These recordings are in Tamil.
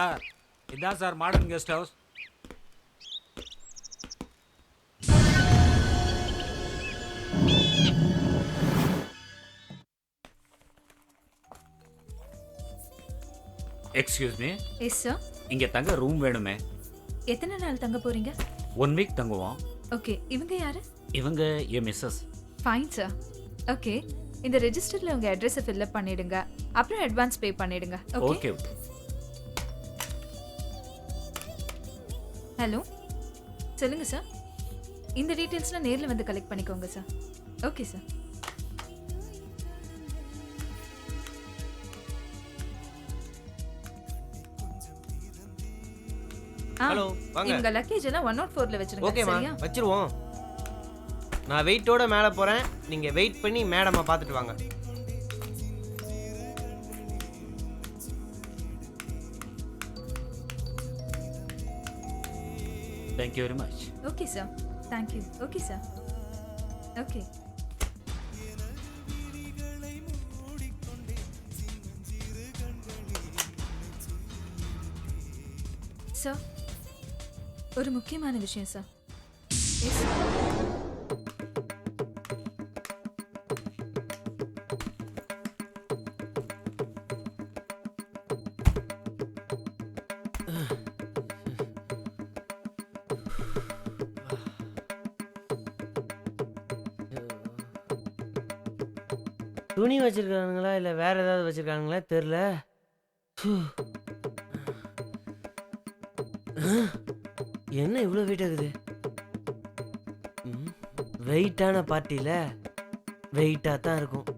சார், இதான் sir modern guest house. Excuse me, yes sir. இங்க தங்க ரூம் வேணுமே. எத்தனை நாள் தங்க போறீங்க? 1 வீக் தங்குவோம். ஓகே, இவங்க யாரு? இவங்க என் மிஸ்ஸஸ். Fine sir. ஓகே, இந்த ரெஜிஸ்டர்ல உங்க அட்ரஸை ஃபில் அப் பண்ணிடுங்க. அப்புறம் அட்வான்ஸ் பே பண்ணிடுங்க. ஓகே. ஓகே. ஹலோ, சொல்லுங்க சார். இந்த டீடைல்ஸ்லாம் நேர்ல வந்து கலெக்ட் பண்ணிக்கோங்க சார். Okay sir. ஹலோ, வாங்க. உங்க லக்கேஜ் எல்லாம் 104ல வச்சிருங்க. ஓகேமா, சரியா? வச்சிருவோம். நான் வெயிட்டோட மேலே போகிறேன். நீங்கள் வெயிட் பண்ணி மேடமை பார்த்துட்டு வாங்க. Thank you very much. Okay sir. Thank you. Okay sir. Okay. Sir, ஒரு முக்கியமான விஷயம் சார். எஸ். துணி வச்சிருக்கானுங்களா இல்லை வேற ஏதாவது வச்சிருக்கானுங்களா தெரில. என்ன இவ்வளோ வெயிட் ஆகுது? வெயிட்டான பார்ட்டியில் வெயிட்டாக தான் இருக்கும்.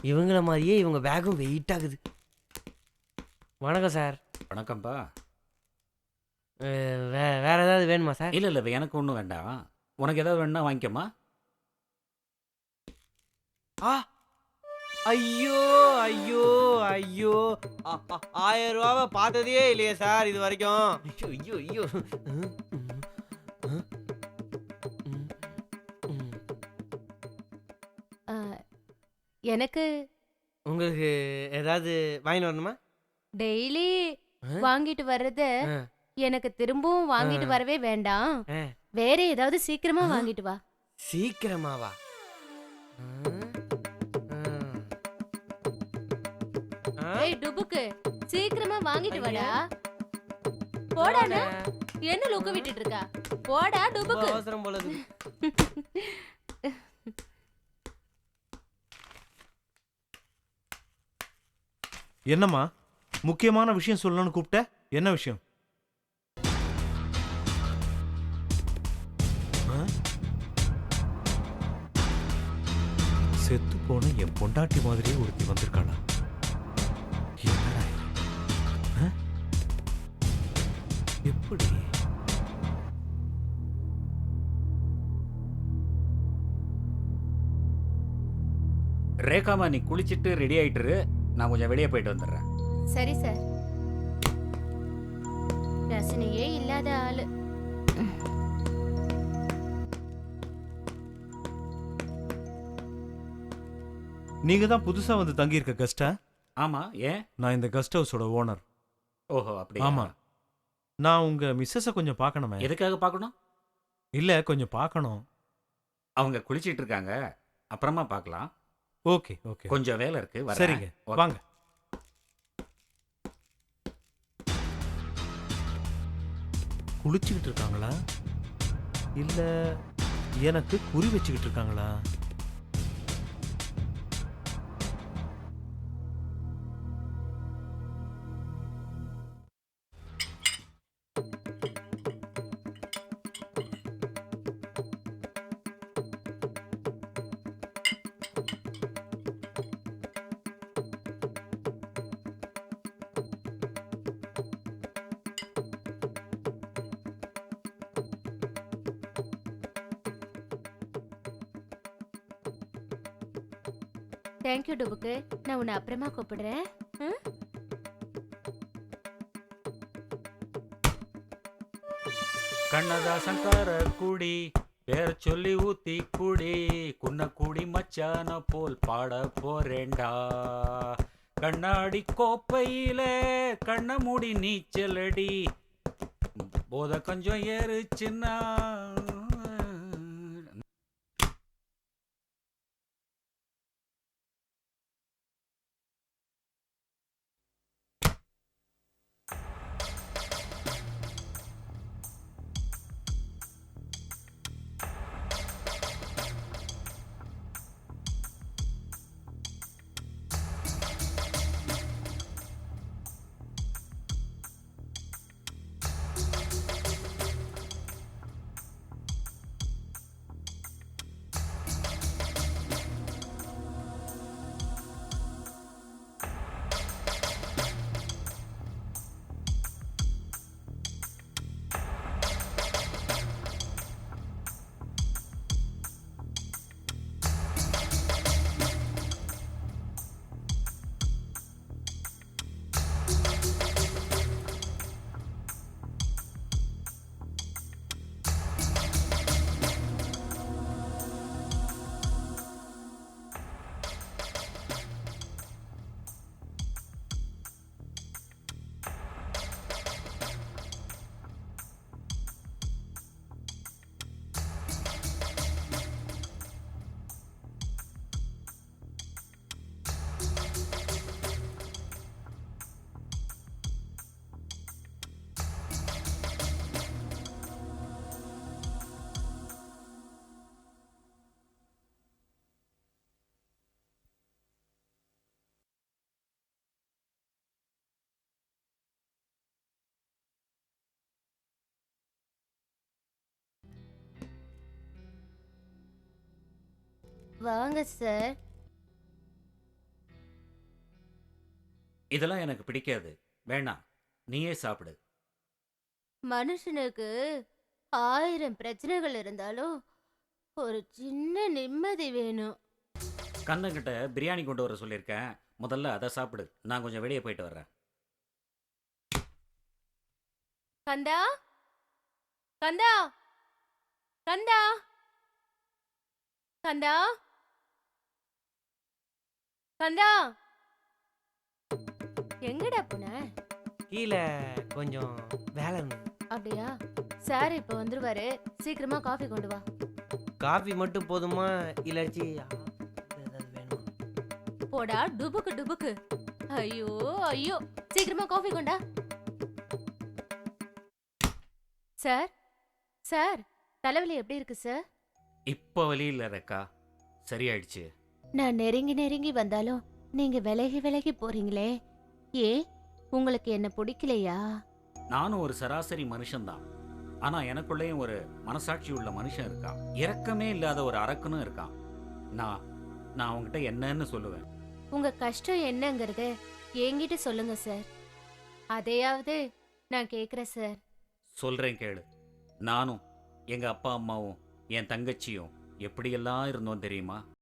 இவங்கள மாதிரியே இவங்க பேக்கும் வெயிட் ஆகுது. வணக்கம் சார். வணக்கம்ப்பா. வேற ஏதாவது வேணுமா சார்? இல்லை எனக்கு ஒன்றும் வேண்டாம். உனக்கு ஏதாவது வேணும்னா வாங்கிக்கம்மா. ஐயோ ஐயோ ஐயோ, 1000 ரூபாவை பார்த்ததே இல்லையே சார் இது வரைக்கும். ஐயோ ஐயோ. எனக்கு உங்களுக்கு ஏதாவது வாங்கிட்டு வரணுமா? டெய்லி வாங்கிட்டு வர்றது எனக்கு திரும்பவும் வாங்கிட்டு வரவே வேண்டாம். வேற ஏதாவது சீக்கிரமா வாங்கிட்டு வா. சீக்கிரமாவா? ஏய் டுபுக்கு, சீக்கிரமா வாங்கிட்டு வாடா. போடானா, என்ன லுக்க விட்டுட்டு இருக்கா? போடா டுபுக்கு. அவசரம் போல இருக்கு. என்னம்மா முக்கியமான விஷயம் சொல்லணும்னு கூப்பிட்ட? என்ன விஷயம்? செத்து போன என் பொண்டாட்டி மாதிரியே ஒருத்தி வந்திருக்காளா? என்னடா இது? எப்படி? ரேகாமா, நீ குளிச்சிட்டு ரெடி ஆயிட்டுரு. நான் கொஞ்சம் வெளியே போயிட்டு வந்துடுறேன். சரி சார். ரசனையே இல்லாத ஆளு. நீங்க தான் புதுசா வந்து தங்கி இருக்க கெஸ்டா? ஆமா, ஏன்? நான் இந்த கெஸ்ட் ஹவுஸோட ஓனர். ஓஹோ, அப்படி. ஆமா. நான் உங்க மிஸ்ஸஸ கொஞ்சம் பார்க்கணுமே. எதுக்காக பார்க்கணும்? இல்ல, கொஞ்சம் பார்க்கணும். அவங்க குளிச்சிட்டு இருக்காங்க, அப்புறமா பார்க்கலாம். ஓகே ஓகே, கொஞ்சம் வேலை இருக்கு. சரிங்க, வாங்க. குளிச்சுக்கிட்டு இருக்காங்களா இல்ல எனக்கு குறி வச்சுக்கிட்டு இருக்காங்களா? தேங்க்யூ டுபுக்கு. நான் உன்னை அப்புறமா கூப்பிடுறேன். கண்ணதாசன் குடி பேர சொல்லி ஊத்தி குடி குன்ன கூடி மச்சான போல் பாட போறேண்டா. கண்ணாடி கோப்பையில கண்ண மூடி நீச்சலடி போத கொஞ்சம் ஏறுச்சுன்னா. வாங்க சார். இதெல்லாம் எனக்கு பிடிக்காது, வேணாம், நீயே சாப்பிடு. மனுஷனுக்கு 1000 பிரச்சனைகள் இருந்தாலும் ஒரு சின்ன நிம்மதி வேணும். கண்ணங்கிட்ட பிரியாணி கொண்டு வர சொல்லியிருக்கேன், முதல்ல அதை சாப்பிடு. நான் கொஞ்சம் வெளியே போயிட்டு வர்றேன். கந்தா, கந்தா, கந்தா, கந்தா, கந்தா, எங்கடா போன? கீழே கொஞ்சம் வேலை இருந்தது. அப்படியா? சார் இப்ப வந்துருவாரு, சீக்கிரமா காஃபி கொண்டு வா. காஃபி மட்டும் போதுமா இல்லாச்சி ஏதாவது வேணுமா? போடா டுபுக்கு டுபுக்கு. ஐயோ ஐயோ, சீக்கிரமா காஃபி கொண்டா. சார், சார், தலைவலி எப்படி இருக்கு சார்? இப்போ வலி இல்லை ரேக்கா, சரியாயிடுச்சு. நான் நெருங்கி நெருங்கி வந்தாலும் நீங்க விலகி விலகி போறீங்களே, ஏன் உங்களுக்கு என்ன பிடிக்கலையா? நானும் ஒரு சராசரி மனுஷன்தான், ஆனா எனக்குள்ளேயும் ஒரு மனசாட்சி உள்ள மனுஷன் இருக்கான். இரக்கமே இல்லாத ஒரு அரக்கனும் இருக்கான். நான் நான் அவங்ககிட்ட என்னன்னு சொல்லுவேன்? உங்க கஷ்டம் என்னங்கறத என்கிட்ட சொல்லுங்க சார், அதையாவது நான் கேக்குறேன் சார். சொல்றேன் கேளு. நானும் எங்க அப்பா அம்மாவும் என் தங்கச்சியும் எப்படியெல்லாம் இருந்தோம் தெரியுமா?